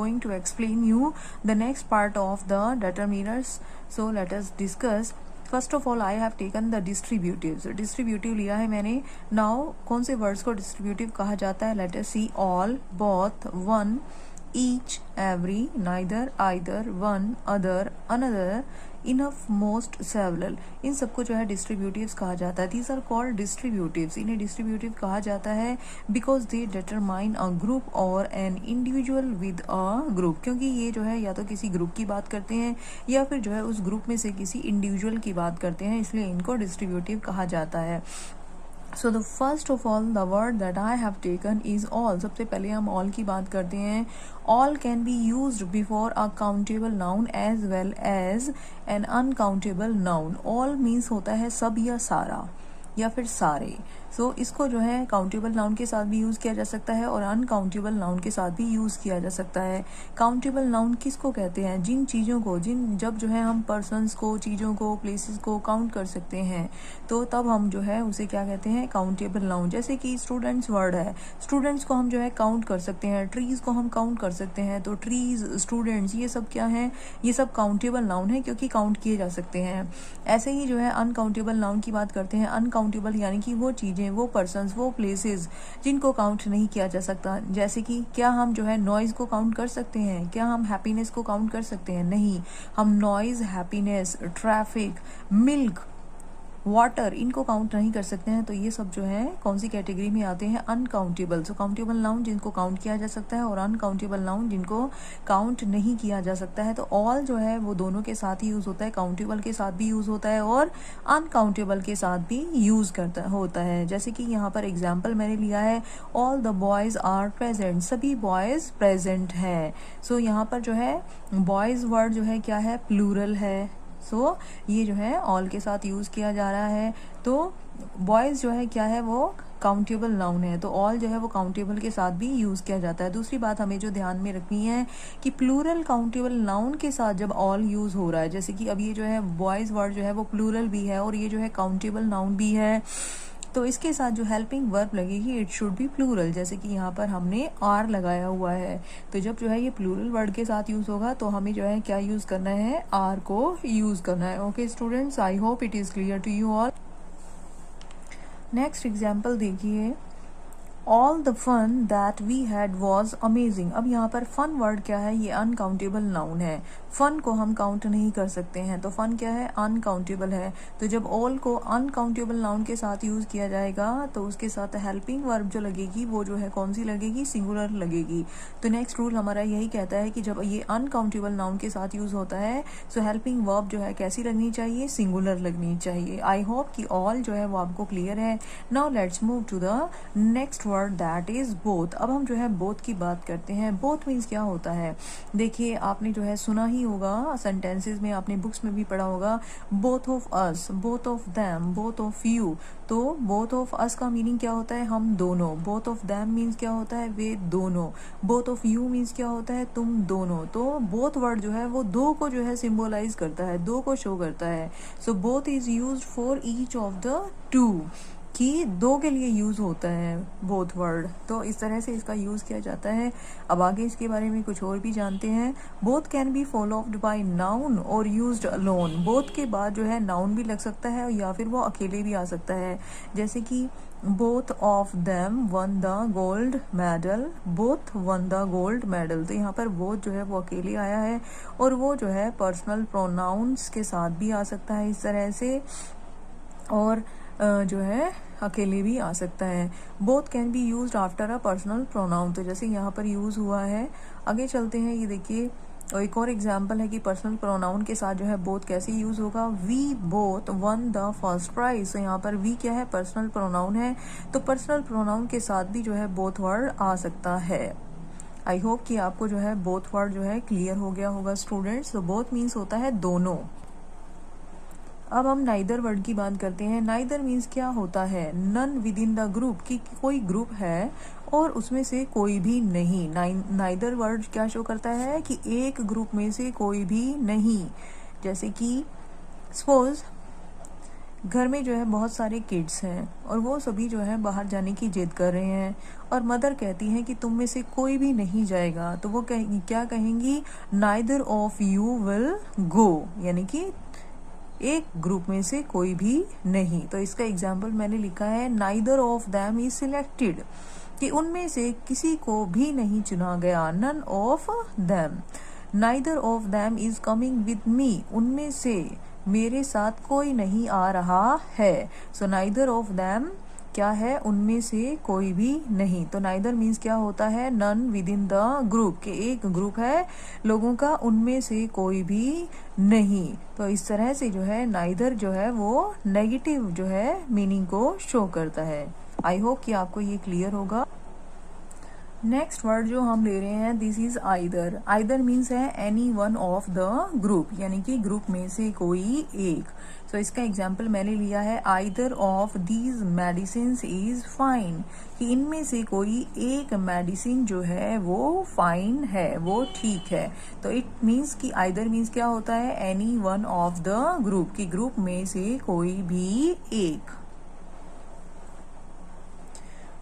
going to explain you the next part of the determiners. So let us discuss. First of all I have taken the distributives. Distributive लिया है मैंने. Now कौन से words को distributive कहा जाता है? Let us see. All, both, one, each, every, neither, either, one, other, another, enough, most, several. इन सबको जो है डिस्ट्रीब्यूटिव्स कहा जाता है. These are called distributives. इन्हें डिस्ट्रीब्यूटिव कहा जाता है because they determine a group और an individual with a group. क्योंकि ये जो है या तो किसी ग्रुप की बात करते हैं या फिर जो है उस ग्रुप में से किसी इंडिविजुअल की बात करते हैं, इसलिए इनको डिस्ट्रीब्यूटिव कहा जाता है. So the first of all the word that I have taken is all. सबसे पहले हम ऑल की बात करते हैं. All can be used before a countable noun as well as an uncountable noun. All means होता है सब या सारा या फिर सारे. सो इसको जो है काउंटेबल नाउन के साथ भी यूज़ किया जा सकता है और अनकाउंटेबल नाउन के साथ भी यूज़ किया जा सकता है. काउंटेबल नाउन किसको कहते हैं? जिन चीज़ों को जब जो है हम पर्सन्स को, चीज़ों को, प्लेसेस को काउंट कर सकते हैं तो तब हम जो है उसे क्या कहते हैं? Countable noun. जैसे कि स्टूडेंट्स वर्ड है. स्टूडेंट्स को हम जो है काउंट कर सकते हैं. ट्रीज़ को हम काउंट कर सकते हैं. तो ट्रीज़, स्टूडेंट्स, ये सब क्या है? ये सब काउंटेबल नाउन है क्योंकि काउंट किए जा सकते हैं. ऐसे ही जो है अनकाउंटेबल नाउन की बात करते हैं. अनकाउंटेबल यानी कि वो चीज़ें, वो पर्सन्स, वो प्लेसेस जिनको काउंट नहीं किया जा सकता. जैसे कि क्या हम जो है नॉइज़ को काउंट कर सकते हैं? क्या हम हैप्पीनेस को काउंट कर सकते हैं? नहीं. हम noise, happiness, traffic, milk, water, इनको काउंट नहीं कर सकते हैं. तो ये सब जो है कौन सी कैटेगरी में आते हैं? अनकाउंटेबल. सो काउंटेबल नाउन जिनको काउंट किया जा सकता है और अनकाउंटेबल नाउन जिनको काउंट नहीं किया जा सकता है. तो ऑल जो है वो दोनों के साथ ही यूज़ होता है. काउंटेबल के साथ भी यूज़ होता है और अनकाउंटेबल के साथ भी यूज़ होता है. जैसे कि यहाँ पर एग्जाम्पल मैंने लिया है. All the boys are present. सभी बॉयज़ प्रेजेंट है. सो यहाँ पर जो है बॉयज़ वर्ड जो है क्या है? प्लूरल है. सो ये जो है ऑल के साथ यूज़ किया जा रहा है. तो बॉयज़ जो है क्या है? वो काउंटेबल नाउन है. तो ऑल जो है वो काउंटेबल के साथ भी यूज़ किया जाता है. दूसरी बात हमें जो ध्यान में रखनी है कि प्लूरल काउंटेबल नाउन के साथ जब ऑल यूज़ हो रहा है, जैसे कि अब ये जो है बॉयज़ वर्ड जो है वो प्लूरल भी है और ये जो है काउंटेबल नाउन भी है, तो इसके साथ जो हेल्पिंग वर्ब लगेगी इट शुड बी प्लूरल. जैसे कि यहाँ पर हमने आर लगाया हुआ है. तो जब जो है ये प्लूरल वर्ड के साथ यूज़ होगा तो हमें जो है क्या यूज़ करना है? आर को यूज़ करना है. Okay students, I hope it is clear to you all. Next example देखिए. All the fun that we had was amazing. अब यहाँ पर फन वर्ड क्या है? ये अनकाउंटेबल नाउन है. फन को हम काउंट नहीं कर सकते हैं तो फन क्या है? अनकाउंटेबल है. तो जब ऑल को अनकाउंटेबल नाउन के साथ यूज़ किया जाएगा तो उसके साथ हेल्पिंग वर्ब जो लगेगी वो जो है कौन सी लगेगी? सिंगुलर लगेगी. तो नेक्स्ट रूल हमारा यही कहता है कि जब ये अनकाउंटेबल नाउन के साथ यूज़ होता है सो हेल्पिंग वर्ब जो है कैसी लगनी चाहिए? सिंगुलर लगनी चाहिए. आई होप कि ऑल जो है वो आपको क्लियर है. Now let's move to the next word that is both. अब हम जो है बोथ की बात करते हैं. बोथ मीन्स क्या होता है? देखिए आपने जो है सुना ही होगा, सेंटेंसेस में आपने बुक्स में भी पढ़ा होगा. Both of us, both of them, both of you. तो बोथ ऑफ अस का मीनिंग क्या होता है? हम दोनों. बोथ ऑफ देम मीन्स क्या होता है? वे दोनों. बोथ ऑफ यू मीन्स क्या होता है? तुम दोनों. तो बोथ वर्ड जो है वो दो को जो है सिंबलाइज करता है, दो को शो करता है. So both is used for each of the two, कि दो के लिए यूज़ होता है बोथ वर्ड. तो इस तरह से इसका यूज़ किया जाता है. अब आगे इसके बारे में कुछ और भी जानते हैं. Both can be followed by noun और यूज्ड अलोन. बोथ के बाद जो है नाउन भी लग सकता है या फिर वो अकेले भी आ सकता है. जैसे कि both of them one the gold medal. Both won the gold medal. तो यहाँ पर बोथ जो है वो अकेले आया है और वो जो है पर्सनल प्रोनाउंस के साथ भी आ सकता है इस तरह से, और जो है अकेले भी आ सकता है. Both can be used after a personal pronoun. तो जैसे यहाँ पर यूज़ हुआ है. आगे चलते हैं. ये देखिए एक और एग्जाम्पल है कि पर्सनल प्रोनाउन के साथ जो है बोथ कैसे यूज़ होगा. We both won the first prize. तो यहाँ पर वी क्या है? पर्सनल प्रोनाउन है. तो पर्सनल प्रोनाउन के साथ भी जो है बोथ वर्ड आ सकता है. आई होप कि आपको जो है बोथ वर्ड जो है क्लियर हो गया होगा स्टूडेंट्स. तो बोथ मीन्स होता है दोनों. अब हम नाइदर वर्ड की बात करते हैं. नाइदर मीन्स क्या होता है? None within the group, कि कोई ग्रुप है और उसमें से कोई भी नहीं. नाइदर वर्ड क्या शो करता है? कि एक ग्रुप में से कोई भी नहीं. जैसे कि सपोज घर में जो है बहुत सारे किड्स हैं और वो सभी जो है बाहर जाने की जिद कर रहे हैं और मदर कहती है कि तुम में से कोई भी नहीं जाएगा। तो वो क्या कहेंगी, neither of you will go, यानी कि एक ग्रुप में से कोई भी नहीं। तो इसका एग्जाम्पल मैंने लिखा है, neither of them is selected, कि उनमें से किसी को भी नहीं चुना गया। None of them, neither of them is coming with me, उनमें से मेरे साथ कोई नहीं आ रहा है। सो नाइदर ऑफ दैम क्या है, उनमें से कोई भी नहीं। तो नाइदर मीन्स क्या होता है, none within the group, के एक ग्रुप है लोगों का, उनमें से कोई भी नहीं। तो इस तरह से जो है नाइदर जो है वो नेगेटिव जो है मीनिंग को शो करता है। आई होप कि आपको ये क्लियर होगा। नेक्स्ट वर्ड जो हम ले रहे हैं, this is either. Either means है any one of the group, यानी कि ग्रुप में से कोई एक। तो इसका एग्जाम्पल मैंने लिया है, either of these medicine is fine, कि इनमें से कोई एक मेडिसिन जो है वो फाइन है, वो ठीक है। तो इट मीन्स कि आइदर मीन्स क्या होता है, any one of the group, कि ग्रुप में से कोई भी एक।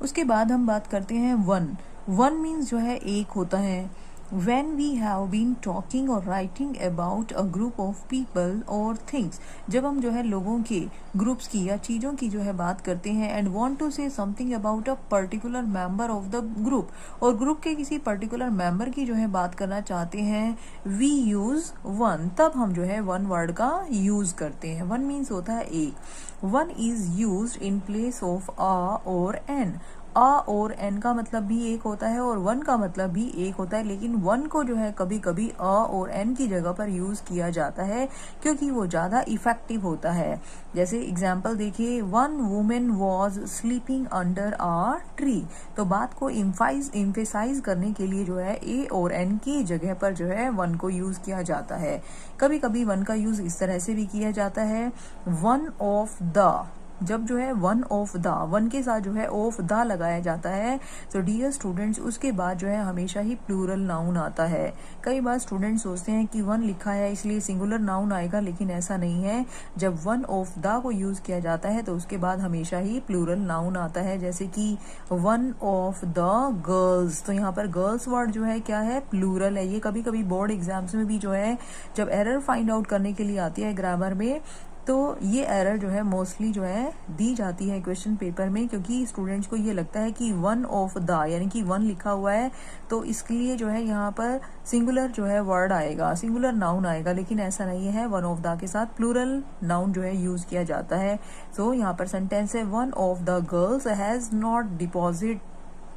उसके बाद हम बात करते हैं वन। वन मीन्स जो है एक होता है। When we have been talking or writing about a group of people or things, जब हम जो है लोगों के ग्रुप्स की या चीज़ों की जो है बात करते हैं, and want to say something about a particular member of the group, और ग्रुप के किसी पर्टिकुलर मेंबर की जो है बात करना चाहते हैं, we use one, तब हम जो है वन वर्ड का यूज करते हैं। वन मीन्स होता है एक। One is used in place of a और n। आ और एन का मतलब भी एक होता है और वन का मतलब भी एक होता है, लेकिन वन को जो है कभी कभी आ और एन की जगह पर यूज किया जाता है क्योंकि वो ज्यादा इफेक्टिव होता है। जैसे एग्जांपल देखिए, one women was sleeping under a tree. तो बात को इम्फेसाइज करने के लिए जो है ए और एन की जगह पर जो है वन को यूज किया जाता है। कभी कभी वन का यूज इस तरह से भी किया जाता है, वन ऑफ द, जब जो है वन ऑफ द, वन के साथ जो है ऑफ द लगाया जाता है तो डियर स्टूडेंट्स उसके बाद जो है हमेशा ही प्लूरल नाउन आता है। कई बार स्टूडेंट्स सोचते हैं कि वन लिखा है इसलिए सिंगुलर नाउन आएगा, लेकिन ऐसा नहीं है। जब वन ऑफ द को यूज किया जाता है तो उसके बाद हमेशा ही प्लूरल नाउन आता है, जैसे कि वन ऑफ द गर्ल्स। तो यहाँ पर गर्ल्स वर्ड जो है क्या है, प्लूरल है। ये कभी कभी बोर्ड एग्जाम्स में भी जो है जब एरर फाइंड आउट करने के लिए आती है ग्रामर में, तो ये एरर जो है मोस्टली जो है दी जाती है क्वेश्चन पेपर में, क्योंकि स्टूडेंट्स को ये लगता है कि वन ऑफ द यानी कि वन लिखा हुआ है तो इसके लिए जो है यहाँ पर सिंगुलर जो है वर्ड आएगा, सिंगुलर नाउन आएगा, लेकिन ऐसा नहीं है। वन ऑफ द के साथ प्लूरल नाउन जो है यूज किया जाता है। सो यहाँ पर सेंटेंस है, one of the girls has not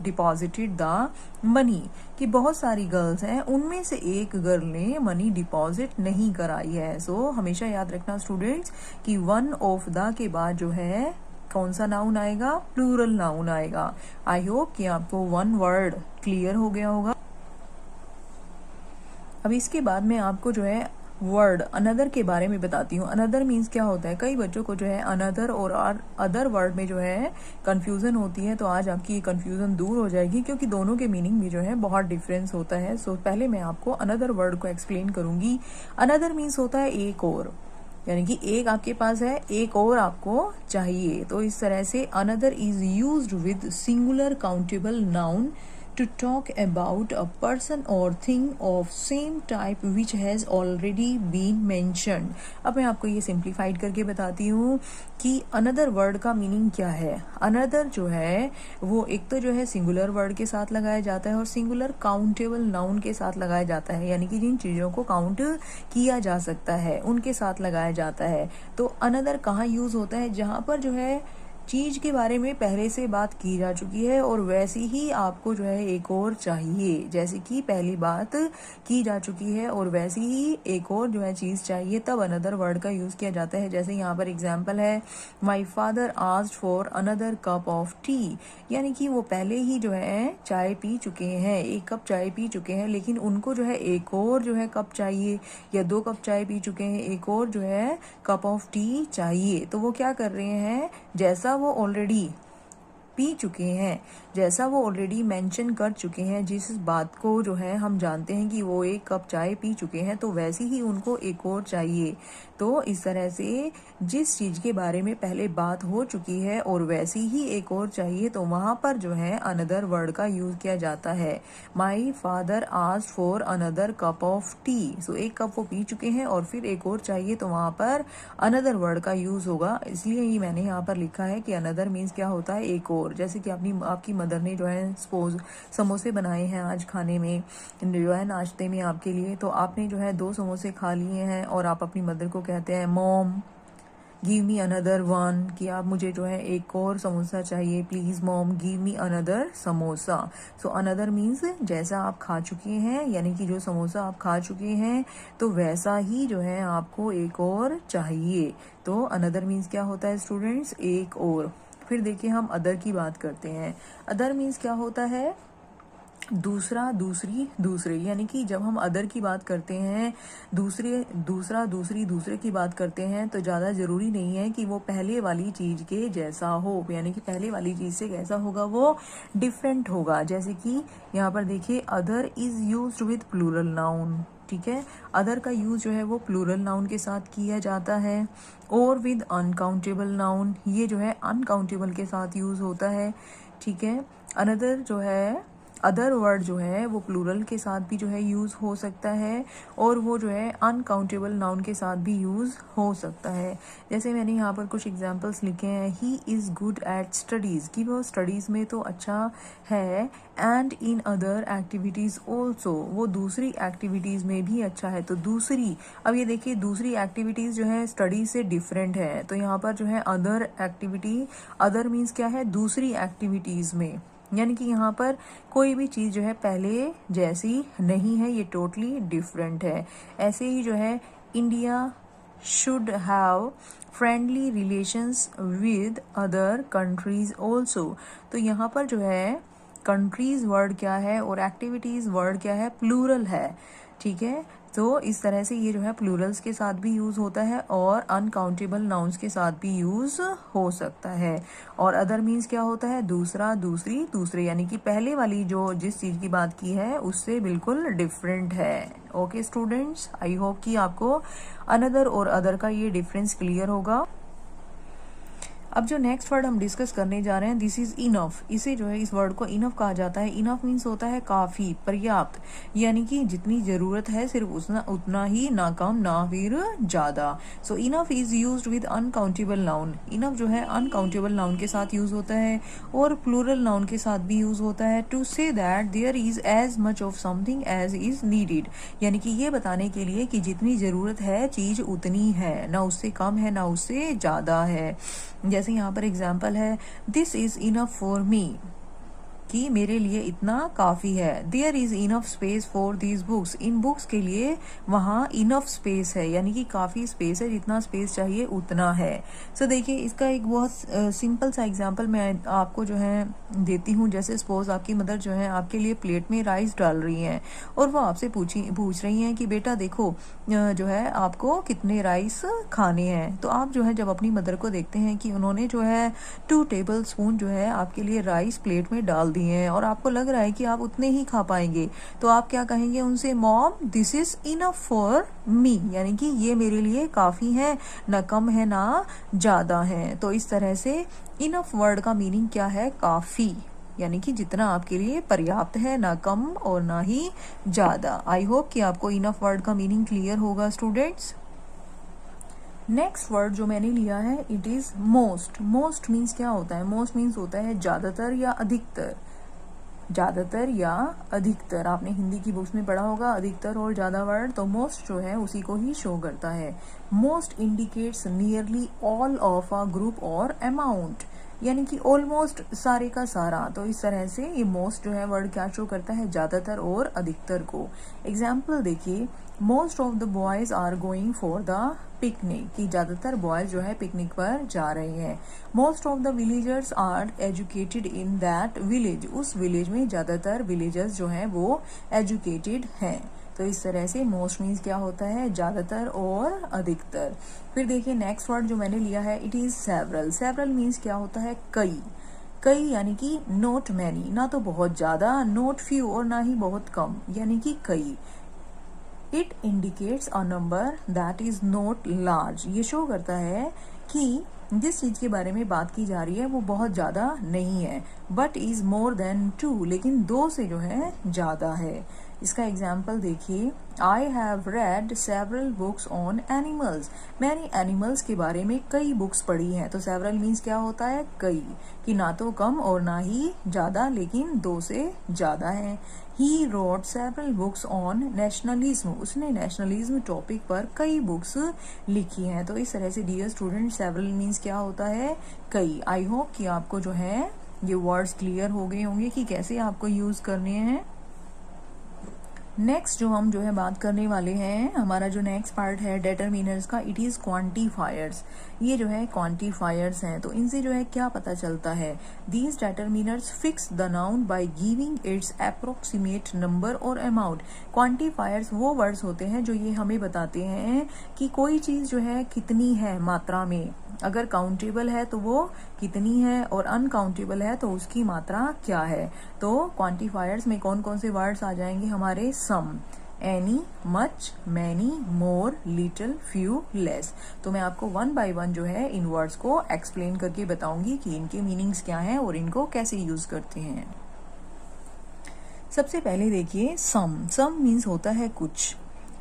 deposited the money, कि बहुत सारी गर्ल्स हैं उनमें से एक गर्ल ने मनी डिपॉजिट नहीं कराई है। सो हमेशा याद रखना स्टूडेंट्स कि वन ऑफ द के बाद जो है कौन सा नाउन आएगा, प्लूरल नाउन आएगा। आई होप कि आपको वन वर्ड क्लियर हो गया होगा। अब इसके बाद में आपको जो है वर्ड अनदर के बारे में बताती हूँ। अनदर मीन्स क्या होता है, कई बच्चों को जो है अनदर और अदर वर्ड में जो है कंफ्यूजन होती है, तो आज आपकी ये कंफ्यूजन दूर हो जाएगी क्योंकि दोनों के मीनिंग में जो है बहुत डिफरेंस होता है। सो पहले मैं आपको अनदर वर्ड को एक्सप्लेन करूंगी। अनदर मीन्स होता है एक और, यानी कि एक आपके पास है, एक और आपको चाहिए। तो इस तरह से another is used with singular countable noun to talk about a person or thing of same type which has already been mentioned। अब मैं आपको ये सिंप्लीफाइड करके बताती हूँ कि अनदर वर्ड का मीनिंग क्या है। अनदर जो है वो एक तो जो है सिंगुलर वर्ड के साथ लगाया जाता है और सिंगुलर काउंटेबल नाउन के साथ लगाया जाता है, यानी कि जिन चीज़ों को काउंट किया जा सकता है उनके साथ लगाया जाता है। तो अनदर कहाँ यूज होता है, जहाँ पर जो है चीज के बारे में पहले से बात की जा चुकी है और वैसी ही आपको जो है एक और चाहिए, जैसे कि पहली बात की जा चुकी है और वैसी ही एक और जो है चीज चाहिए, तब अनदर वर्ड का यूज किया जाता है। जैसे यहाँ पर एग्जांपल है, my father asked for another cup of T, यानी कि वो पहले ही जो है चाय पी चुके हैं, एक कप चाय पी चुके हैं, लेकिन उनको जो है एक और जो है कप चाहिए, या 2 कप चाय पी चुके हैं, एक और जो है कप ऑफ टी चाहिए। तो वो क्या कर रहे हैं, जैसा वो ऑलरेडी पी चुके हैं जैसा वो ऑलरेडी मेंशन कर चुके हैं, जिस बात को जो है हम जानते हैं कि वो 1 कप चाय पी चुके हैं, तो वैसे ही उनको एक और चाहिए। तो इस तरह से जिस चीज़ के बारे में पहले बात हो चुकी है और वैसी ही एक और चाहिए, तो वहाँ पर जो है अनदर वर्ड का यूज़ किया जाता है। My father asked for another cup of T. So 1 cup वो पी चुके हैं और फिर एक और चाहिए, तो वहाँ पर अनदर वर्ड का यूज़ होगा। इसलिए ही मैंने यहाँ पर लिखा है कि अनदर मीन्स क्या होता है, एक और। जैसे कि आपकी मदर ने जो है सपोज समोसे बनाए हैं आज खाने में, जो है नाश्ते में आपके लिए, तो आपने जो है 2 समोसे खा लिए हैं और आप अपनी मदर को कहते हैं mom give me another one, कि आप मुझे जो है एक और समोसा चाहिए please mom give me another samosa. So another means जैसा आप खा चुके हैं, यानी कि जो समोसा आप खा चुके हैं तो वैसा ही जो है आपको एक और चाहिए। तो अनदर मीन्स क्या होता है स्टूडेंट्स, एक और। फिर देखिए हम अदर की बात करते हैं। अदर मीन्स क्या होता है, दूसरा, दूसरी, दूसरे। यानी कि जब हम अदर की बात करते हैं, दूसरा, दूसरी, दूसरे की बात करते हैं, तो ज़्यादा ज़रूरी नहीं है कि वो पहले वाली चीज़ के जैसा हो, यानी कि पहले वाली चीज़ से कैसा होगा, वो डिफरेंट होगा। जैसे कि यहाँ पर देखिए other is used with plural noun, ठीक है। अदर का यूज़ जो है वो प्लूरल नाउन के साथ किया जाता है, और विद अनकाउंटेबल नाउन, ये जो है अनकाउंटेबल के साथ यूज़ होता है, ठीक है। अनदर जो है, अदर वर्ड जो है वो प्लूरल के साथ भी जो है यूज़ हो सकता है, और वो जो है अनकाउंटेबल नाउन के साथ भी यूज़ हो सकता है। जैसे मैंने यहाँ पर कुछ एग्जांपल्स लिखे हैं। He is good at studies, कि वो स्टडीज़ में तो अच्छा है, and in other activities also, वो दूसरी एक्टिविटीज़ में भी अच्छा है। तो दूसरी, अब ये देखिए दूसरी एक्टिविटीज़ जो है स्टडी से डिफरेंट है, तो यहाँ पर जो है अदर एक्टिविटी, अदर मीन्स क्या है, दूसरी एक्टिविटीज़ में, यानी कि यहाँ पर कोई भी चीज़ जो है पहले जैसी नहीं है, ये टोटली डिफरेंट है। ऐसे ही जो है India should have friendly relations with other countries also. तो यहाँ पर जो है कंट्रीज वर्ड क्या है और एक्टिविटीज़ वर्ड क्या है, प्लूरल है, ठीक है। तो इस तरह से ये जो है प्लूरल्स के साथ भी यूज़ होता है और अनकाउंटेबल नाउन्स के साथ भी यूज़ हो सकता है। और अदर मीन्स क्या होता है, दूसरा, दूसरी, दूसरे, यानी कि पहले वाली जो जिस चीज़ की बात की है उससे बिल्कुल डिफरेंट है। ओके स्टूडेंट्स, आई होप कि आपको अनदर और अदर का ये डिफरेंस क्लियर होगा। अब जो नेक्स्ट वर्ड हम डिस्कस करने जा रहे हैं, दिस इज इनफ। इसे जो है, इस वर्ड को इनफ कहा जाता है। इनफ मीन्स होता है काफ़ी, पर्याप्त, यानी कि जितनी ज़रूरत है सिर्फ उतना ही, ना कम ना फिर ज़्यादा। सो enough is used with uncountable noun. Enough जो है अनकाउंटेबल नाउन के साथ यूज़ होता है और प्लूरल नाउन के साथ भी यूज़ होता है। To say that there is as much of something as is needed, यानी कि ये बताने के लिए कि जितनी ज़रूरत है चीज़ उतनी है, ना उससे कम है ना उससे ज़्यादा है। जैसे यहाँ पर एग्जाम्पल है, this is enough for me, कि मेरे लिए इतना काफ़ी है। There is enough space for these books, इन बुक्स के लिए वहाँ इनफ स्पेस है, यानी कि काफ़ी स्पेस है, जितना स्पेस चाहिए उतना है। सो देखिए इसका एक बहुत सिंपल सा एग्जांपल मैं आपको जो है देती हूँ। जैसे सपोज आपकी मदर जो है आपके लिए प्लेट में राइस डाल रही हैं और वो आपसे पूछ रही हैं कि बेटा देखो जो है आपको कितने राइस खाने हैं। तो आप जो है जब अपनी मदर को देखते हैं कि उन्होंने जो है 2 टेबल स्पून जो है आपके लिए राइस प्लेट में डाल दिए हैं और आपको लग रहा है कि आप उतने ही खा पाएंगे, तो आप क्या कहेंगे उनसे, mom this is enough for मी, यानी कि ये मेरे लिए काफ़ी है, ना कम है ना ज़्यादा है। तो इस तरह से इनफ वर्ड का मीनिंग क्या है, काफ़ी, यानी कि जितना आपके लिए पर्याप्त है, ना कम और ना ही ज़्यादा। आई होप कि आपको इनफ वर्ड का मीनिंग क्लियर होगा स्टूडेंट्स। नेक्स्ट वर्ड जो मैंने लिया है it is most. Most means क्या होता है, मोस्ट मीन्स होता है ज़्यादातर या अधिकतर। ज़्यादातर या अधिकतर, आपने हिंदी की बुक्स में पढ़ा होगा अधिकतर और ज़्यादा वर्ड, तो मोस्ट जो है उसी को ही शो करता है। Most indicates nearly all of a group और अमाउंट, यानी कि ऑलमोस्ट सारे का सारा। तो इस तरह से ये मोस्ट जो है वर्ड क्या शो करता है, ज़्यादातर और अधिकतर को। एग्जाम्पल देखिए, most of the boys are going for the picnic, कि ज़्यादातर बॉयज जो है पिकनिक पर जा रहे हैं। Most of the villagers are educated in that village, उस विलेज में ज़्यादातर विलेजर्स जो हैं वो एजुकेटेड हैं। तो इस तरह से मोस्ट मीन्स क्या होता है, ज़्यादातर और अधिकतर। फिर देखिए नेक्स्ट वर्ड जो मैंने लिया है it is several. Several means क्या होता है, कई, कई यानी कि नॉट मैनी, ना तो बहुत ज़्यादा, नॉट फ्यू और ना ही बहुत कम, यानी कि कई। It indicates a number that is not large, ये शो करता है कि जिस चीज़ के बारे में बात की जा रही है वो बहुत ज़्यादा नहीं है, बट इज़ मोर देन 2, लेकिन 2 से जो है ज़्यादा है। इसका एग्जाम्पल देखिए, I have read several books on animals, मैंने एनिमल्स के बारे में कई बुक्स पढ़ी हैं। तो सेवरल मीन्स क्या होता है, कई, कि ना तो कम और ना ही ज़्यादा, लेकिन 2 से ज़्यादा है। He wrote several books on nationalism, उसने नेशनलिज्म टॉपिक पर कई बुक्स लिखी हैं। तो इस तरह से डियर स्टूडेंट सेवरल मीन्स क्या होता है, कई। आई होप कि आपको जो है ये वर्ड्स क्लियर हो गए होंगे कि कैसे आपको यूज़ करने हैं। नेक्स्ट जो हम जो है बात करने वाले हैं, हमारा जो नेक्स्ट पार्ट है डिटरमिनर्स का, इट इज़ क्वांटिफायर्स। ये जो है क्वांटिफायर्स हैं, तो इनसे जो है क्या पता चलता है, these determiners fix the noun by giving it's approximate number और अमाउंट। क्वांटिफायर्स वो वर्ड्स होते हैं जो ये हमें बताते हैं कि कोई चीज़ जो है कितनी है मात्रा में, अगर काउंटेबल है तो वो कितनी है और अनकाउंटेबल है तो उसकी मात्रा क्या है। तो क्वांटिफायर्स में कौन कौन से वर्ड्स आ जाएंगे हमारे, सम, एनी, मच, मैनी, मोर, लिटिल, फ्यू, लेस। तो मैं आपको 1 बाय 1 जो है इन वर्ड्स को एक्सप्लेन करके बताऊंगी कि इनके मीनिंग्स क्या हैं और इनको कैसे यूज करते हैं। सबसे पहले देखिए सम। सम मीन्स होता है कुछ,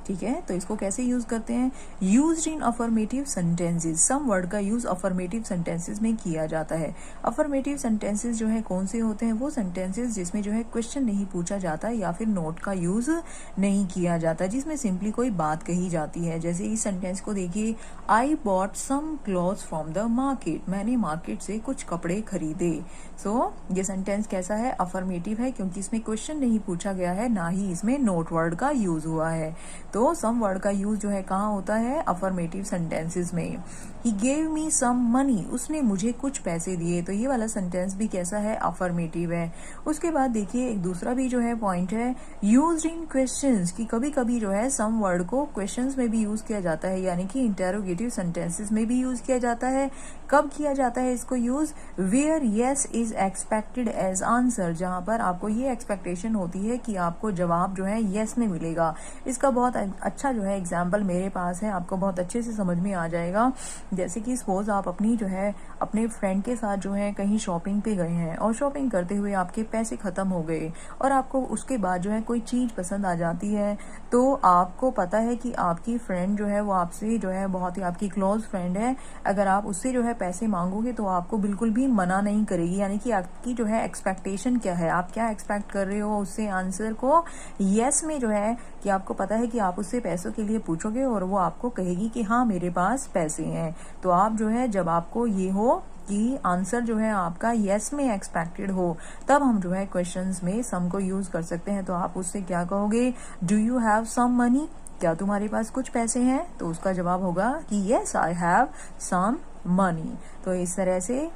ठीक है। तो इसको कैसे यूज करते हैं, used in affirmative sentences. Some word का यूज अफर्मेटिव सेंटेंसेस में किया जाता है। अफर्मेटिव सेंटेंसेस जो है कौन से होते हैं, वो सेंटेंसेस जिसमें जो है क्वेश्चन नहीं पूछा जाता या फिर नोट का यूज नहीं किया जाता, जिसमें सिंपली कोई बात कही जाती है। जैसे इस सेंटेंस को देखिए, I bought some clothes from the market, मैंने मार्केट से कुछ कपड़े खरीदे। सो ये सेंटेंस कैसा है, अफर्मेटिव है, क्योंकि इसमें क्वेश्चन नहीं पूछा गया है, ना ही इसमें नोट वर्ड का यूज हुआ है। तो सम वर्ड का यूज जो है कहाँ होता है, अफर्मेटिव सेंटेंसेस में। He gave me some money, उसने मुझे कुछ पैसे दिए। तो ये वाला सेंटेंस भी कैसा है, अफर्मेटिव है। उसके बाद देखिए एक दूसरा भी जो है पॉइंट है, यूज्ड इन क्वेश्चंस, कि कभी कभी जो है सम वर्ड को क्वेश्चंस में भी यूज किया जाता है, यानी कि इंटेरोगेटिव सेंटेंसेस में भी यूज किया जाता है। कब किया जाता है इसको use, where yes is expected as answer, जहां पर आपको ये एक्सपेक्टेशन होती है कि आपको जवाब जो है येस में मिलेगा। इसका बहुत अच्छा जो है एग्जाम्पल मेरे पास है, आपको बहुत अच्छे से समझ में आ जाएगा। जैसे कि सपोज आप अपनी जो है अपने फ्रेंड के साथ जो है कहीं शॉपिंग पे गए हैं और शॉपिंग करते हुए आपके पैसे खत्म हो गए और आपको उसके बाद जो है कोई चीज पसंद आ जाती है, तो आपको पता है कि आपकी फ्रेंड जो है वो आपसे जो है बहुत ही आपकी क्लोज फ्रेंड है, अगर आप उससे जो है पैसे मांगोगे तो आपको बिल्कुल भी मना नहीं करेगी। यानी कि आपकी जो है एक्सपेक्टेशन क्या है, आप क्या एक्सपेक्ट कर रहे हो उससे आंसर को, यस में जो है कि आपको पता है कि आप उससे पैसों के लिए पूछोगे और वो आपको कहेगी कि हाँ मेरे पास पैसे हैं। तो आप जो है जब आपको ये हो कि आंसर जो है आपका यस में एक्सपेक्टेड हो, तब हम जो है क्वेश्चंस में सम को यूज कर सकते हैं। तो आप उससे क्या कहोगे, do you have some money, क्या तुम्हारे पास कुछ पैसे हैं। तो उसका जवाब होगा कि yes I have some money. तो इस तरह से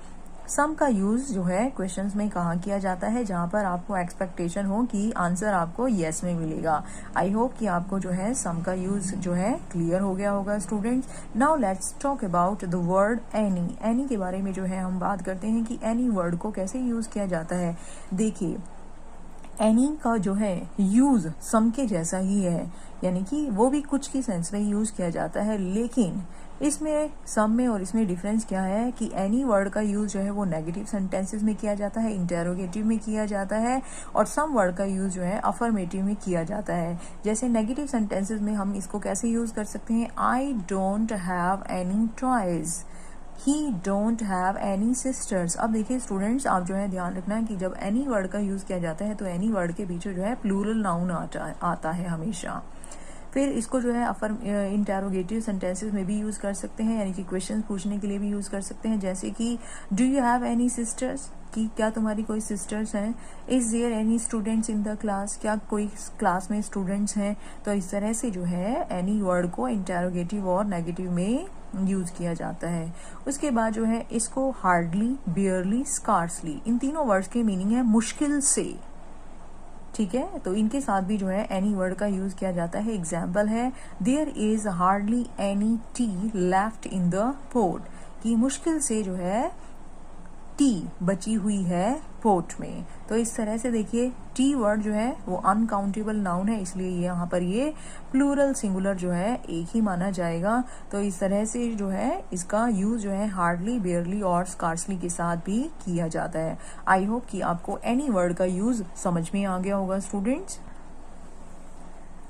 सम का यूज जो है क्वेश्चंस में कहाँ किया जाता है, जहां पर आपको एक्सपेक्टेशन हो कि आंसर आपको यस में मिलेगा। आई होप कि आपको जो है सम का यूज जो है क्लियर हो गया होगा students. Now let's talk about the word any. Any के बारे में जो है हम बात करते हैं कि एनी वर्ड को कैसे यूज किया जाता है। देखिए एनी का जो है यूज सम के जैसा ही है, यानी कि वो भी कुछ की सेंस में यूज किया जाता है, लेकिन इसमें सम में और इसमें डिफरेंस क्या है कि एनी वर्ड का यूज जो है वो नेगेटिव सेंटेंसेस में किया जाता है, इंटेरोगेटिव में किया जाता है, और सम वर्ड का यूज जो है अफर्मेटिव में किया जाता है। जैसे नेगेटिव सेंटेंसेस में हम इसको कैसे यूज कर सकते हैं, I don't have any toys, he don't have any sisters. अब देखिए स्टूडेंट्स, आप जो है ध्यान रखना है कि जब एनी वर्ड का यूज किया जाता है तो एनी वर्ड के पीछे जो है प्लूरल नाउन आता है हमेशा। फिर इसको जो है इंटेरोगेटिव सेंटेंसेस में भी यूज कर सकते हैं, यानी कि क्वेश्चन पूछने के लिए भी यूज कर सकते हैं। जैसे कि do you have any sisters, कि क्या तुम्हारी कोई सिस्टर्स हैं। Is there any students in the class, क्या कोई क्लास में स्टूडेंट्स हैं। तो इस तरह से जो है एनी वर्ड को इंटेरोगेटिव और नेगेटिव में यूज किया जाता है। उसके बाद जो है इसको हार्डली, बियरली, स्कार्सली, इन तीनों वर्ड्स के मीनिंग है मुश्किल से, ठीक है। तो इनके साथ भी जो है एनी वर्ड का यूज किया जाता है। एग्जाम्पल है, there is hardly any tea left in the pot, कि मुश्किल से जो है टी बची हुई है पोट में। तो इस तरह से देखिए टी वर्ड जो है वो अनकाउंटेबल नाउन है, इसलिए यहाँ पर ये प्लूरल सिंगुलर जो है एक ही माना जाएगा। तो इस तरह से जो है इसका यूज जो है हार्डली, बेयरली और स्कार्सली के साथ भी किया जाता है। आई होप कि आपको एनी वर्ड का यूज समझ में आ गया होगा स्टूडेंट्स।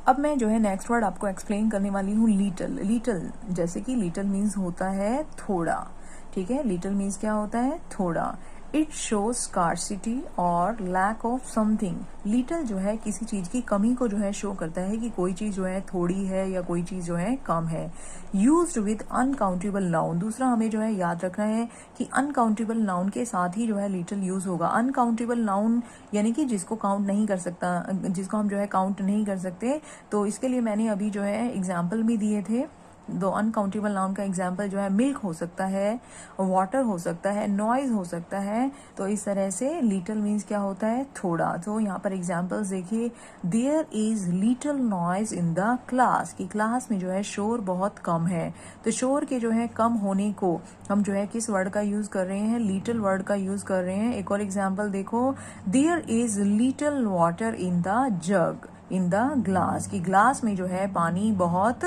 अब मैं जो है नेक्स्ट वर्ड आपको एक्सप्लेन करने वाली हूँ लिटल। लिटल जैसे कि लिटल मीन्स होता है थोड़ा, ठीक है। लिटल मीन्स क्या होता है? थोड़ा। इट शोज स्कार्सिटी और लैक ऑफ समथिंग। लिटल जो है किसी चीज की कमी को जो है शो करता है कि कोई चीज जो है थोड़ी है या कोई चीज जो है कम है। Used with uncountable noun. दूसरा हमें जो है याद रखना है कि अनकाउंटेबल नाउन के साथ ही जो है लिटल यूज होगा। अनकाउंटेबल नाउन यानी कि जिसको काउंट नहीं कर सकता, जिसको हम जो है काउंट नहीं कर सकते। तो इसके लिए मैंने अभी जो है एग्जाम्पल भी दिए थे। दो अनकाउंटेबल नाउन का एग्जाम्पल जो है मिल्क हो सकता है, वाटर हो सकता है, नॉइज हो सकता है। तो इस तरह से लिटल मीन्स क्या होता है? थोड़ा। तो यहाँ पर एग्जाम्पल्स देखिए, there is little noise in the class, कि क्लास में जो है शोर बहुत कम है। तो शोर के जो है कम होने को हम जो है किस वर्ड का यूज कर रहे हैं? लिटल वर्ड का यूज कर रहे हैं। एक और एग्जाम्पल देखो, there is little water in the jug, in the glass, की ग्लास में जो है पानी बहुत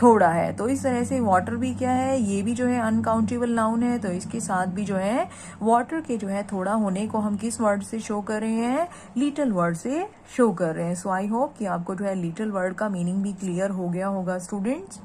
थोड़ा है। तो इस तरह से वाटर भी क्या है? ये भी जो है अनकाउंटेबल नाउन है। तो इसके साथ भी जो है वाटर के जो है थोड़ा होने को हम किस वर्ड से शो कर रहे हैं? लिटिल वर्ड से शो कर रहे हैं। सो आई होप कि आपको जो है लिटिल वर्ड का मीनिंग भी क्लियर हो गया होगा स्टूडेंट्स।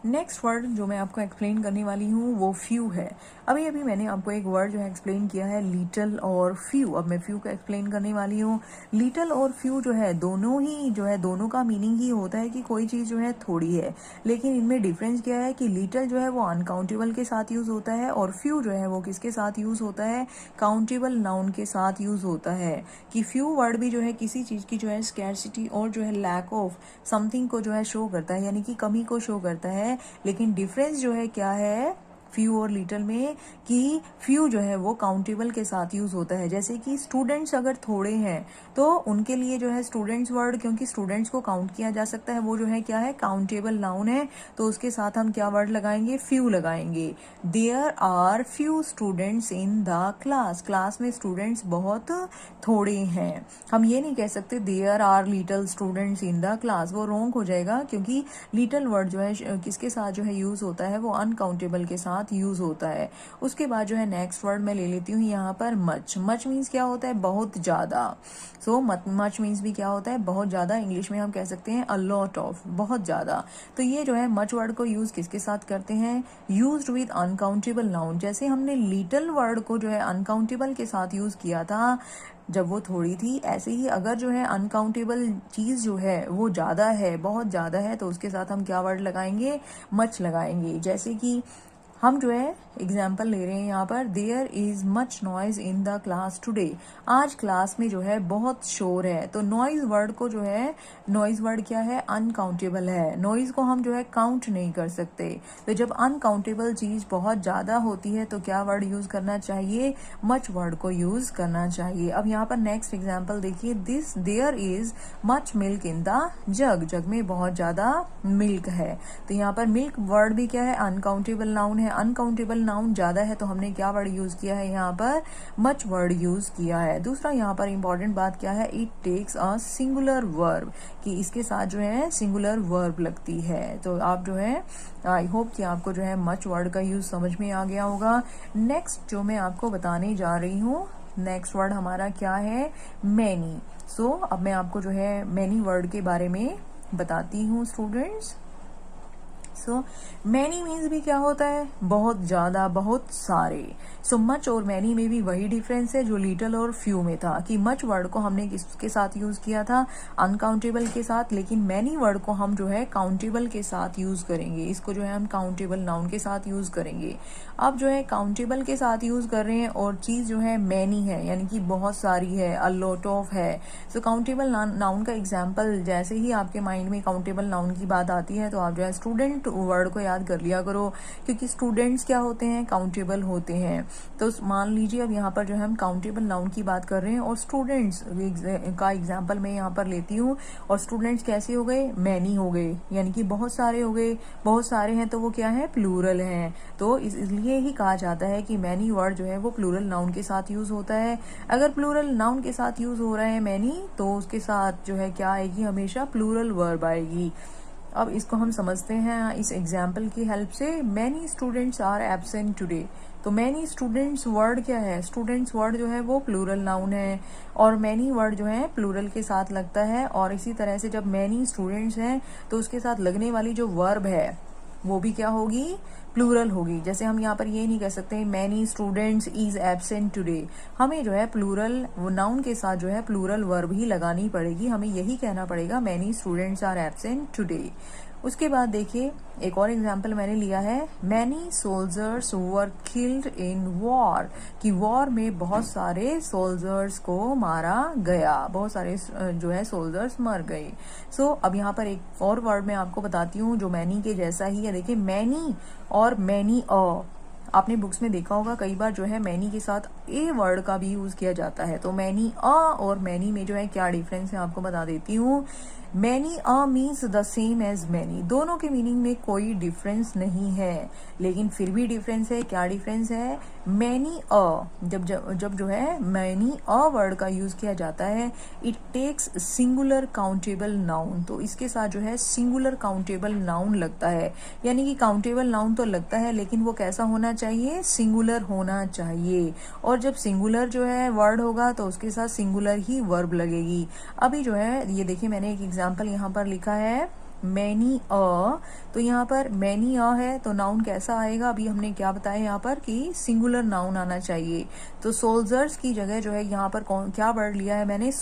नेक्स्ट वर्ड जो मैं आपको एक्सप्लेन करने वाली हूँ वो फ्यू है। अभी अभी मैंने आपको एक वर्ड जो है एक्सप्लेन किया है लिटल और फ्यू। अब मैं फ्यू को एक्सप्लेन करने वाली हूँ। लिटल और फ्यू जो है दोनों ही जो है दोनों का मीनिंग ही होता है कि कोई चीज़ जो है थोड़ी है, लेकिन इनमें डिफरेंस क्या है कि लिटल जो है वो अनकाउंटेबल के साथ यूज होता है और फ्यू जो है वो किसके साथ यूज होता है? काउंटेबल नाउन के साथ यूज होता है। कि फ्यू वर्ड भी जो है किसी चीज़ की जो है स्कैरसिटी और जो है लैक ऑफ समथिंग को जो है शो करता है, यानी कि कमी को शो करता है। लेकिन डिफरेंस जो है क्या है फ्यू और लिटल में? कि फ्यू जो है वो काउंटेबल के साथ यूज होता है। जैसे कि स्टूडेंट्स अगर थोड़े हैं तो उनके लिए जो है स्टूडेंट्स वर्ड, क्योंकि स्टूडेंट्स को काउंट किया जा सकता है, वो जो है क्या है? काउंटेबल नाउन है। तो उसके साथ हम क्या वर्ड लगाएंगे? फ्यू लगाएंगे। There are few students in the class, class में स्टूडेंट्स बहुत थोड़े हैं। हम ये नहीं कह सकते there are little students in the class, वो रॉन्ग हो जाएगा, क्योंकि लिटल वर्ड जो है किसके साथ जो है यूज होता है? वो अनकाउंटेबल के साथ यूज होता है। उसके बाद जो है नेक्स्ट वर्ड मैं ले लेती हूँ यहाँ पर मच। मच मीन्स क्या होता है? बहुत ज्यादा। सो मच मीन्स भी क्या होता है? बहुत ज्यादा। इंग्लिश में हम कह सकते हैं अ लॉट ऑफ, बहुत ज्यादा। तो ये जो है मच वर्ड को यूज किसके साथ करते हैं? Used with uncountable noun. जैसे हमने लिटल वर्ड को जो है अनकाउंटेबल के साथ यूज किया था जब वो थोड़ी थी, ऐसे ही अगर जो है अनकाउंटेबल चीज जो है वो ज्यादा है, बहुत ज्यादा है, तो उसके साथ हम क्या वर्ड लगाएंगे? मच लगाएंगे। जैसे कि हम जो है एग्जाम्पल ले रहे हैं यहाँ पर, there is much noise in the class today, आज क्लास में जो है बहुत शोर है। तो नॉइज वर्ड को जो है, नॉइज वर्ड क्या है? अनकाउंटेबल है। नॉइज को हम जो है काउंट नहीं कर सकते। तो जब अनकाउंटेबल चीज बहुत ज्यादा होती है तो क्या वर्ड यूज करना चाहिए? मच वर्ड को यूज करना चाहिए। अब यहाँ पर नेक्स्ट एग्जाम्पल देखिए, this there is much milk in the jug, jug में बहुत ज्यादा मिल्क है। तो यहाँ पर मिल्क वर्ड भी क्या है? अनकाउंटेबल नाउन है। अनकाउंटेबल नाउन ज्यादा है तो हमने क्या वर्ड यूज किया है? यहाँ पर मच वर्ड यूज किया है। दूसरा यहाँ पर इंपॉर्टेंट बात क्या है? It takes a singular verb, कि इसके साथ जो है सिंगुलर वर्ब लगती है। तो आप जो है आई होप कि आपको जो है मच वर्ड का यूज समझ में आ गया होगा। नेक्स्ट जो मैं आपको बताने जा रही हूँ, नेक्स्ट वर्ड हमारा क्या है? मैनी। सो अब मैं आपको जो है मैनी वर्ड के बारे में बताती हूँ स्टूडेंट्स। सो मैनी मीन्स भी क्या होता है? बहुत ज्यादा, बहुत सारे। सो मच और मैनी में भी वही डिफरेंस है जो लिटल और फ्यू में था, कि मच वर्ड को हमने किसके साथ यूज किया था? अनकाउंटेबल के साथ, लेकिन मैनी वर्ड को हम जो है काउंटेबल के साथ यूज करेंगे। इसको जो है हम काउंटेबल नाउन के साथ यूज करेंगे। अब जो है काउंटेबल के साथ यूज कर रहे हैं और चीज जो है मैनी है, यानी कि बहुत सारी है, अ लॉट ऑफ है। सो काउंटेबल नाउन का एग्जाम्पल, जैसे ही आपके माइंड में काउंटेबल नाउन की बात आती है तो आप जो है स्टूडेंट स्टूडेंट वर्ड को याद कर लिया करो, क्योंकि स्टूडेंट्स क्या होते हैं, काउंटेबल होते हैं। तो मान लीजिए अब यहाँ पर जो है हम काउंटेबल नाउन की बात कर रहे हैं और स्टूडेंट्स का एग्जाम्पल मैं यहाँ पर लेती हूँ। और स्टूडेंट्स कैसे हो गए, मैनी हो गए, यानी कि बहुत सारे हो गए। बहुत सारे हैं तो वो क्या है, प्लूरल हैं। तो इसलिए ही कहा जाता है कि मैनी वर्ड जो है वो प्लूरल नाउन के साथ यूज होता है। अगर प्लूरल नाउन के साथ यूज हो रहा है मैनी, तो उसके साथ जो है क्या आएगी, हमेशा प्लूरल वर्ब आएगी। अब इसको हम समझते हैं इस एग्जाम्पल की हेल्प से। Many students are absent today. तो मैनी स्टूडेंट्स वर्ड क्या है, स्टूडेंट्स वर्ड जो है वो प्लूरल नाउन है और मैनी वर्ड जो है प्लूरल के साथ लगता है। और इसी तरह से जब मैनी स्टूडेंट्स हैं तो उसके साथ लगने वाली जो वर्ब है वो भी क्या होगी, प्लूरल होगी। जैसे हम यहाँ पर ये नहीं कह सकते many students is absent today, हमें जो है प्लूरल नाउन के साथ जो है प्लूरल वर्ब ही लगानी पड़ेगी। हमें यही कहना पड़ेगा many students are absent today. उसके बाद देखिए एक और एग्जाम्पल मैंने लिया है, many soldiers were killed in war, कि वॉर में बहुत सारे सोल्जर्स को मारा गया, बहुत सारे जो है सोल्जर्स मर गए। सो अब यहाँ पर एक और वर्ड मैं आपको बताती हूँ जो मैनी के जैसा ही है। देखिए मैनी और मैनी आपने बुक्स में देखा होगा कई बार जो है मैनी के साथ ए वर्ड का भी यूज किया जाता है। तो मैनी और मैनी में जो है क्या डिफरेंस है आपको बता देती हूँ। Many means the same as many, दोनों के मीनिंग में कोई डिफरेंस नहीं है, लेकिन फिर भी डिफरेंस है। क्या डिफरेंस है, मैनी जब जो है मैनी वर्ड का यूज किया जाता है, it takes singular countable noun, तो इसके साथ जो है सिंगुलर काउंटेबल नाउन लगता है। यानी कि काउंटेबल नाउन तो लगता है लेकिन वो कैसा होना चाहिए, सिंगुलर होना चाहिए। और जब सिंगुलर जो है वर्ड होगा तो उसके साथ सिंगुलर ही वर्ब लगेगी। अभी जो है ये देखिए मैंने एक एग्जाम्पल यहाँ पर लिखा है मैनी तो यहाँ पर मैनी है तो नाउन कैसा आएगा, अभी हमने क्या बताया यहाँ पर कि सिंगुलर नाउन आना चाहिए। तो सोल्जर्स की जगह जो है यहाँ पर क्या वर्ड लिया है मैंने,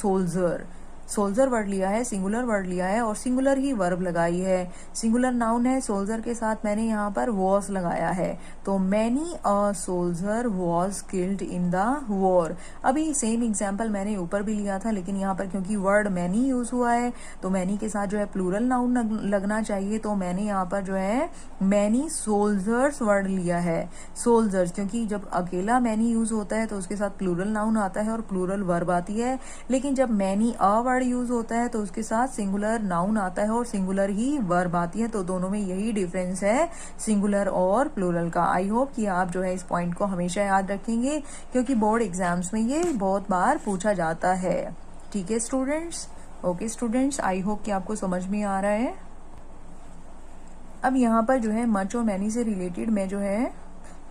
सोल्जर वर्ड लिया है, सिंगुलर वर्ड लिया है और सिंगुलर ही वर्ब लगाई है। सिंगुलर नाउन है, सोल्जर के साथ मैंने यहाँ पर वॉज लगाया है। तो many a soldier was killed in the war. अभी सेम एग्जाम्पल मैंने ऊपर भी लिया था, लेकिन यहाँ पर क्योंकि वर्ड मैनी यूज हुआ है तो मैनी के साथ जो है प्लूरल नाउन लगना चाहिए। तो मैंने यहाँ पर जो है मैनी सोल्जर्स वर्ड लिया है। सोल्जर्स, क्योंकि जब अकेला मैनी यूज होता है तो उसके साथ प्लूरल नाउन आता है और प्लूरल वर्ब आती है, लेकिन जब मैनी वर्ड यूज होता है तो उसके साथ सिंगुलर नाउन आता है और सिंगुलर ही वर्ब आती है। तो दोनों में यही डिफरेंस है, सिंगुलर और प्लूरल का। आई होप कि आप जो है इस पॉइंट को हमेशा याद रखेंगे, क्योंकि बोर्ड एग्जाम्स में ये बहुत बार पूछा जाता है। ठीक है students, okay students, I hope कि आपको समझ में आ रहा है। अब यहाँ पर जो है मच और मैनी से रिलेटेड मैं जो है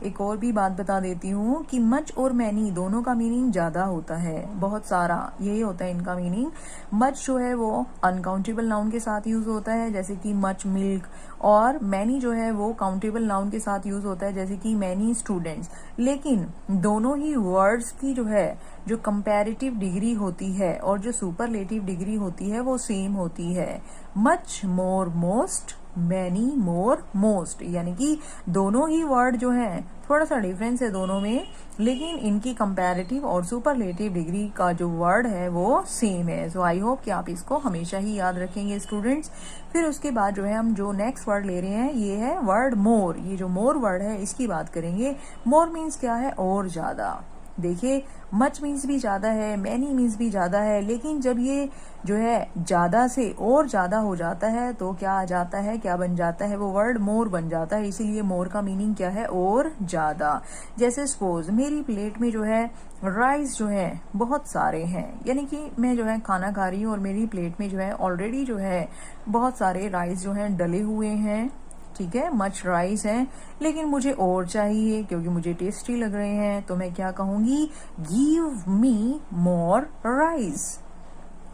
एक और भी बात बता देती हूँ कि मच और मैनी दोनों का मीनिंग ज्यादा होता है, बहुत सारा, यही होता है इनका मीनिंग। मच जो है वो अनकाउंटेबल नाउन के साथ यूज होता है जैसे कि मच मिल्क, और मैनी जो है वो काउंटेबल नाउन के साथ यूज होता है जैसे कि मैनी स्टूडेंट्स। लेकिन दोनों ही वर्ड्स की जो है जो कंपैरेटिव डिग्री होती है और जो सुपरलेटिव डिग्री होती है वो सेम होती है। Much more most, many more most, यानी कि दोनों ही वर्ड जो है थोड़ा सा डिफरेंस है दोनों में, लेकिन इनकी कंपैरेटिव और सुपरलेटिव डिग्री का जो वर्ड है वो सेम है। सो आई होप कि आप इसको हमेशा ही याद रखेंगे स्टूडेंट्स। फिर उसके बाद जो है हम जो नेक्स्ट वर्ड ले रहे हैं ये है वर्ड मोर। ये जो मोर वर्ड है इसकी बात करेंगे। मोर मीन्स क्या है, और ज्यादा। देखिए मच मीन्स भी ज्यादा है, मैनी मीन्स भी ज्यादा है, लेकिन जब ये जो है ज्यादा से और ज्यादा हो जाता है तो क्या आ जाता है, क्या बन जाता है, वो वर्ड मोर बन जाता है। इसीलिए मोर का मीनिंग क्या है, और ज्यादा। जैसे सपोज मेरी प्लेट में जो है राइस जो है बहुत सारे हैं, यानी कि मैं जो है खाना खा रही हूँ और मेरी प्लेट में जो है ऑलरेडी जो है बहुत सारे राइस जो है डले हुए हैं, ठीक है, मच राइस है, लेकिन मुझे और चाहिए क्योंकि मुझे टेस्टी लग रहे हैं। तो मैं क्या कहूंगी, गिव मी मोर rice.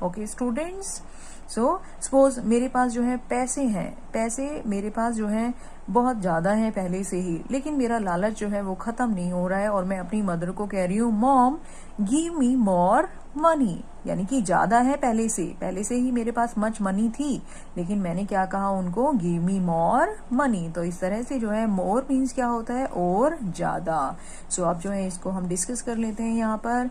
Okay students, so suppose मेरे पास जो है पैसे हैं, पैसे मेरे पास जो है बहुत ज्यादा है पहले से ही, लेकिन मेरा लालच जो है वो खत्म नहीं हो रहा है और मैं अपनी मदर को कह रही हूँ mom give me more money, यानी कि ज्यादा है पहले से ही मेरे पास मच मनी थी, लेकिन मैंने क्या कहा उनको, गिव मी मोर मनी। तो इस तरह से जो है मोर मीन्स क्या होता है, और ज्यादा। सो अब जो है इसको हम डिस्कस कर लेते हैं यहाँ पर।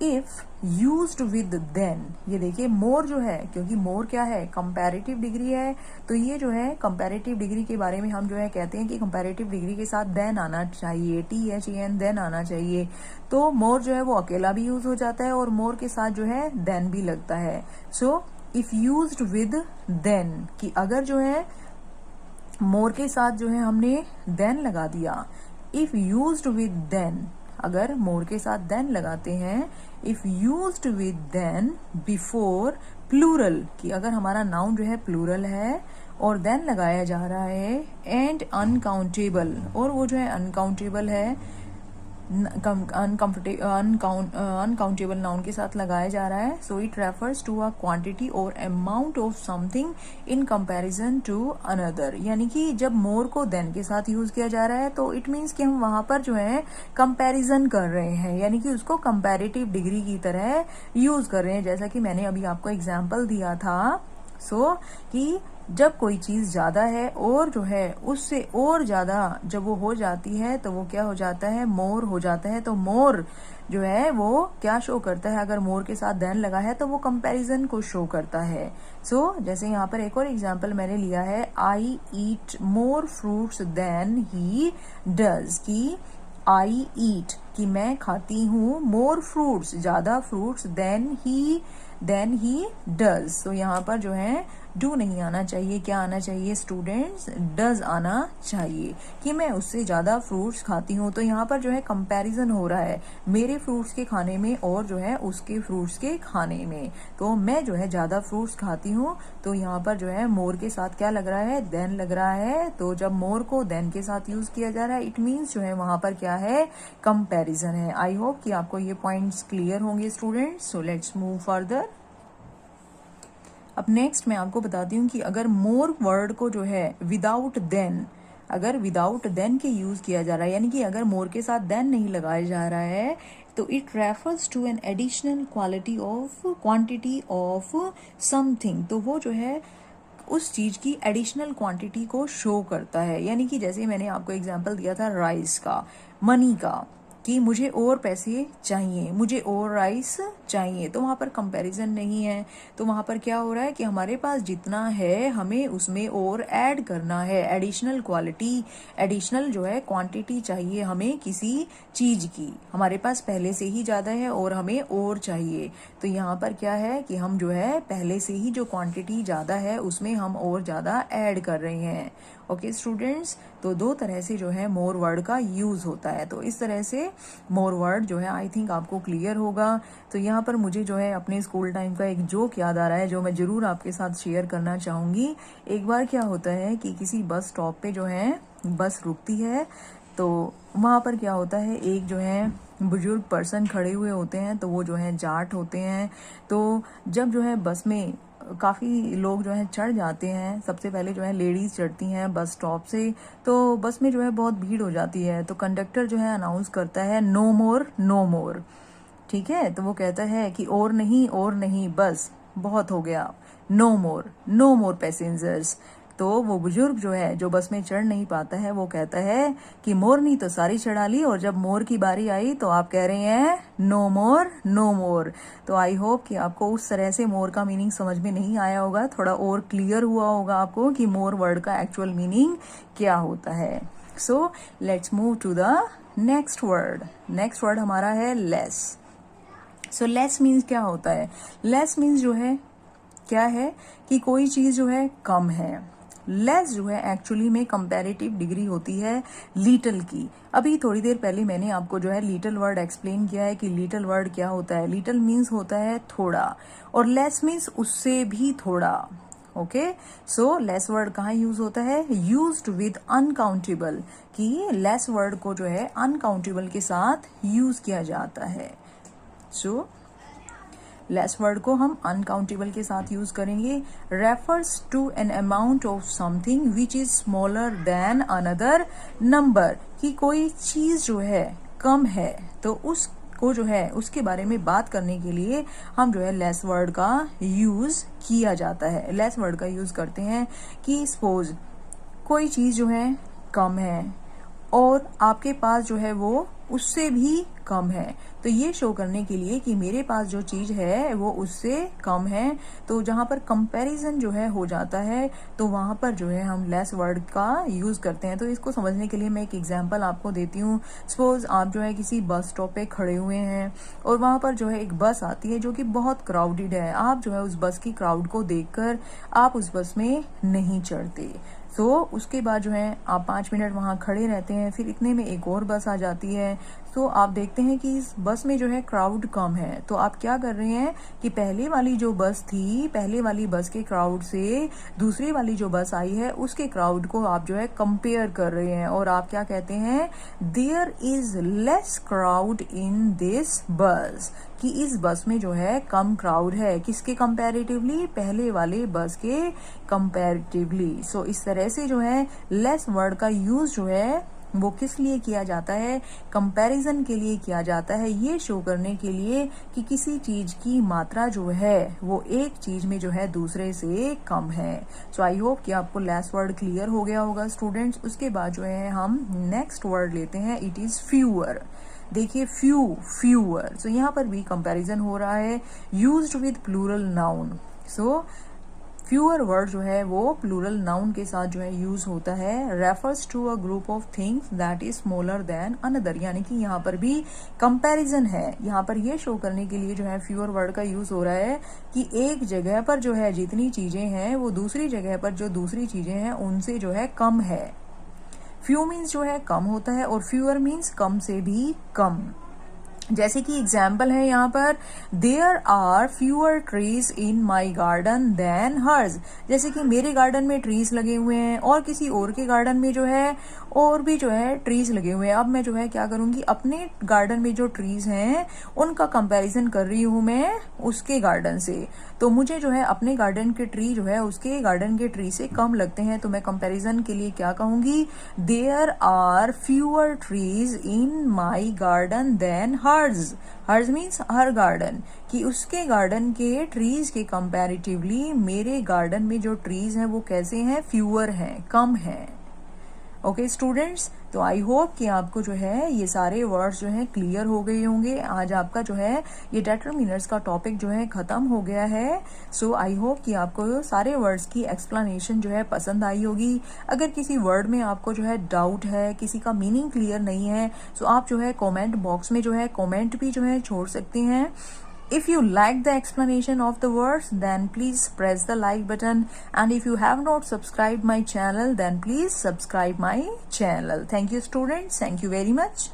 इफ यूज्ड विद देन, ये देखिए मोर जो है, क्योंकि मोर क्या है, कंपैरेटिव डिग्री है, तो ये जो है कंपैरेटिव डिग्री के बारे में हम जो है कहते हैं कि कंपैरेटिव डिग्री के साथ देन आना चाहिए, THEN देन आना चाहिए। तो मोर जो है वो अकेला भी यूज हो जाता है और मोर के साथ जो है देन भी लगता है। So if used with than, कि अगर जो है मोर के साथ जो है हमने देन लगा दिया, इफ यूज्ड विद देन, अगर मोर के साथ देन लगाते हैं, if used with than before plural, कि अगर हमारा नाउन जो है प्लूरल है और देन लगाया जा रहा है, एंड अनकाउंटेबल, और वो जो है अनकाउंटेबल है, अनकाउंटेबल नाउन के साथ लगाया जा रहा है। So it refers to a quantity और amount of something in comparison to another, यानी कि जब मोर को देन के साथ यूज किया जा रहा है तो इट मीन्स कि हम वहां पर जो है कंपैरिजन कर रहे हैं, यानी कि उसको कंपैरेटिव डिग्री की तरह यूज कर रहे हैं, जैसा कि मैंने अभी आपको एग्जाम्पल दिया था। कि जब कोई चीज ज्यादा है और जो है उससे और ज्यादा जब वो हो जाती है तो वो क्या हो जाता है, मोर हो जाता है। तो मोर जो है वो क्या शो करता है, अगर मोर के साथ देन लगा है तो वो कंपैरिजन को शो करता है। जैसे यहाँ पर एक और एग्जांपल मैंने लिया है, I eat more fruits than he does, की आई ईट, कि मैं खाती हूँ, मोर फ्रूट्स, ज्यादा फ्रूट्स, देन ही डज। तो यहाँ पर जो है डू नहीं आना चाहिए, क्या आना चाहिए स्टूडेंट्स, डज आना चाहिए, कि मैं उससे ज्यादा फ्रूट्स खाती हूँ। तो यहाँ पर जो है कंपैरिजन हो रहा है मेरे फ्रूट्स के खाने में और जो है उसके फ्रूट्स के खाने में। तो मैं जो है ज्यादा फ्रूट्स खाती हूँ, तो यहाँ पर जो है मोर के साथ क्या लग रहा है, देन लग रहा है। तो जब मोर को देन के साथ यूज किया जा रहा है, इट मीन्स जो है वहां पर क्या है, कंपैरिजन है। आई होप कि आपको ये पॉइंट्स क्लियर होंगे students. So let's move further. अब नेक्स्ट मैं आपको बताती हूँ कि अगर मोर वर्ड को जो है विदाउट देन, अगर विदाउट देन के यूज किया जा रहा है, यानी कि अगर मोर के साथ देन नहीं लगाया जा रहा है, तो it refers to an additional quantity of something. तो वो जो है उस चीज की एडिशनल क्वांटिटी को शो करता है, यानी कि जैसे मैंने आपको एग्जांपल दिया था राइस का, मनी का, कि मुझे और पैसे चाहिए, मुझे और राइस चाहिए, तो वहां पर कंपैरिजन नहीं है। तो वहां पर क्या हो रहा है कि हमारे पास जितना है हमें उसमें और ऐड करना है, एडिशनल क्वालिटी, एडिशनल जो है क्वांटिटी चाहिए हमें किसी चीज की, हमारे पास पहले से ही ज्यादा है और हमें और चाहिए। तो यहाँ पर क्या है कि हम जो है पहले से ही जो क्वांटिटी ज्यादा है उसमें हम और ज्यादा ऐड कर रहे हैं। ओके स्टूडेंट्स, तो दो तरह से जो है मोर वर्ड का यूज होता है। तो इस तरह से मोर वर्ड जो है आई थिंक आपको क्लियर होगा। तो यहाँ पर मुझे जो है अपने स्कूल टाइम का एक जोक याद आ रहा है, जो मैं जरूर आपके साथ शेयर करना चाहूंगी। एक बार क्या होता है कि किसी बस स्टॉप पे जो है बस रुकती है, तो वहां पर क्या होता है, एक जो है बुजुर्ग पर्सन खड़े हुए होते हैं, तो वो जो है जाट होते हैं। तो जब जो है बस में काफ़ी लोग जो है चढ़ जाते हैं, सबसे पहले जो है लेडीज चढ़ती हैं बस स्टॉप से, तो बस में जो है बहुत भीड़ हो जाती है। तो कंडक्टर जो है अनाउंस करता है नो मोर नो मोर, ठीक है। तो वो कहता है कि और नहीं, बस बहुत हो गया, नो मोर पैसेंजर्स। तो वो बुजुर्ग जो है जो बस में चढ़ नहीं पाता है, वो कहता है कि मोरनी तो सारी चढ़ा ली, और जब मोर की बारी आई तो आप कह रहे हैं नो मोर। तो आई होप कि आपको उस तरह से मोर का मीनिंग समझ में नहीं आया होगा, थोड़ा और क्लियर हुआ होगा आपको कि मोर वर्ड का एक्चुअल मीनिंग क्या होता है। So let's move to the next word. Next word हमारा है लेस। सो लेस मीन्स क्या होता है, लेस मीन्स जो है क्या है कि कोई चीज जो है कम है। लेस जो है एक्चुअली में कंपैरेटिव डिग्री होती है लिटिल की। अभी थोड़ी देर पहले मैंने आपको जो है लिटिल वर्ड एक्सप्लेन किया है कि लिटिल वर्ड क्या होता है। लिटिल मीन्स होता है थोड़ा, और लेस मीन्स उससे भी थोड़ा। ओके, सो लेस वर्ड कहाँ यूज होता है, यूज्ड विद अनकाउंटेबल, कि लेस वर्ड को जो है अनकाउंटेबल के साथ यूज किया जाता है। सो लेस वर्ड को हम अनकाउंटेबल के साथ यूज करेंगे। Refers to an amount of something which is smaller than another number, कि कोई चीज जो है कम है तो उसको जो है उसके बारे में बात करने के लिए हम जो है लेस वर्ड का यूज किया जाता है। लेस वर्ड का यूज करते हैं कि सपोज कोई चीज जो है कम है और आपके पास जो है वो उससे भी कम है। तो ये शो करने के लिए कि मेरे पास जो चीज है वो उससे कम है, तो जहां पर कंपैरिजन जो है हो जाता है तो वहां पर जो है हम लेस वर्ड का यूज करते हैं। तो इसको समझने के लिए मैं एक एग्जांपल आपको देती हूँ। सपोज आप जो है किसी बस स्टॉप पे खड़े हुए हैं और वहां पर जो है एक बस आती है जो कि बहुत क्राउडेड है। आप जो है उस बस की क्राउड को देखकर आप उस बस में नहीं चढ़ते। तो उसके बाद जो है आप 5 मिनट वहां खड़े रहते हैं, फिर इतने में एक और बस आ जाती है। तो आप देखते हैं कि इस बस में जो है क्राउड कम है, तो आप क्या कर रहे हैं कि पहले वाली जो बस थी, पहले वाली बस के क्राउड से दूसरी वाली जो बस आई है उसके क्राउड को आप जो है कंपेयर कर रहे हैं और आप क्या कहते हैं, there is less crowd in this bus, कि इस बस में जो है कम क्राउड है। किसके कंपैरेटिवली, पहले वाले बस के कंपैरेटिवली। सो इस तरह से जो है लेस वर्ड का यूज जो है वो किस लिए किया जाता है, कंपैरिजन के लिए किया जाता है, ये शो करने के लिए कि किसी चीज की मात्रा जो है वो एक चीज में जो है दूसरे से कम है। सो आई होप कि आपको लेस वर्ड क्लियर हो गया होगा स्टूडेंट्स। उसके बाद जो है हम नेक्स्ट वर्ड लेते हैं, इट इज फ्यूअर। देखिए फ्यूअर, सो यहाँ पर भी कंपैरिजन हो रहा है used with plural noun. So fewer word जो है वो प्लूरल नाउन के साथ जो है यूज होता है, refers to a group of things that is smaller than another, यानी कि यहाँ पर भी कंपैरिजन है। यहाँ पर ये शो करने के लिए जो है फ्यूअर वर्ड का यूज हो रहा है कि एक जगह पर जो है जितनी चीजें हैं वो दूसरी जगह पर जो दूसरी चीजें हैं उनसे जो है कम है। फ्यू मीन्स जो है कम होता है और फ्यूअर मीन्स कम से भी कम। जैसे कि एग्जाम्पल है यहाँ पर, there are fewer trees in my garden than hers, जैसे कि मेरे गार्डन में ट्रीज लगे हुए हैं और किसी और के गार्डन में जो है और भी जो है ट्रीज लगे हुए हैं। अब मैं जो है क्या करूंगी, अपने गार्डन में जो ट्रीज हैं उनका कंपैरिजन कर रही हूं मैं उसके गार्डन से, तो मुझे जो है अपने गार्डन के ट्री जो है उसके गार्डन के ट्री से कम लगते हैं। तो मैं कंपैरिजन के लिए क्या कहूंगी, there are fewer trees in my garden than hers. Hers means her garden, कि उसके गार्डन के ट्रीज के कंपैरेटिवली मेरे गार्डन में जो ट्रीज हैं वो कैसे हैं, फ्यूअर हैं, कम हैं। ओके स्टूडेंट्स, तो आई होप कि आपको जो है ये सारे वर्ड्स जो है क्लियर हो गए होंगे। आज आपका जो है ये डिटरमिनर्स का टॉपिक जो है खत्म हो गया है। सो आई होप कि आपको सारे वर्ड्स की एक्सप्लेनेशन जो है पसंद आई होगी। अगर किसी वर्ड में आपको जो है डाउट है, किसी का मीनिंग क्लियर नहीं है, सो आप जो है कमेंट बॉक्स में जो है कमेंट भी जो है छोड़ सकते हैं। If you like the explanation of the words, then please press the like button, and if you have not subscribed my channel, then please subscribe my channel. Thank you students. Thank you very much.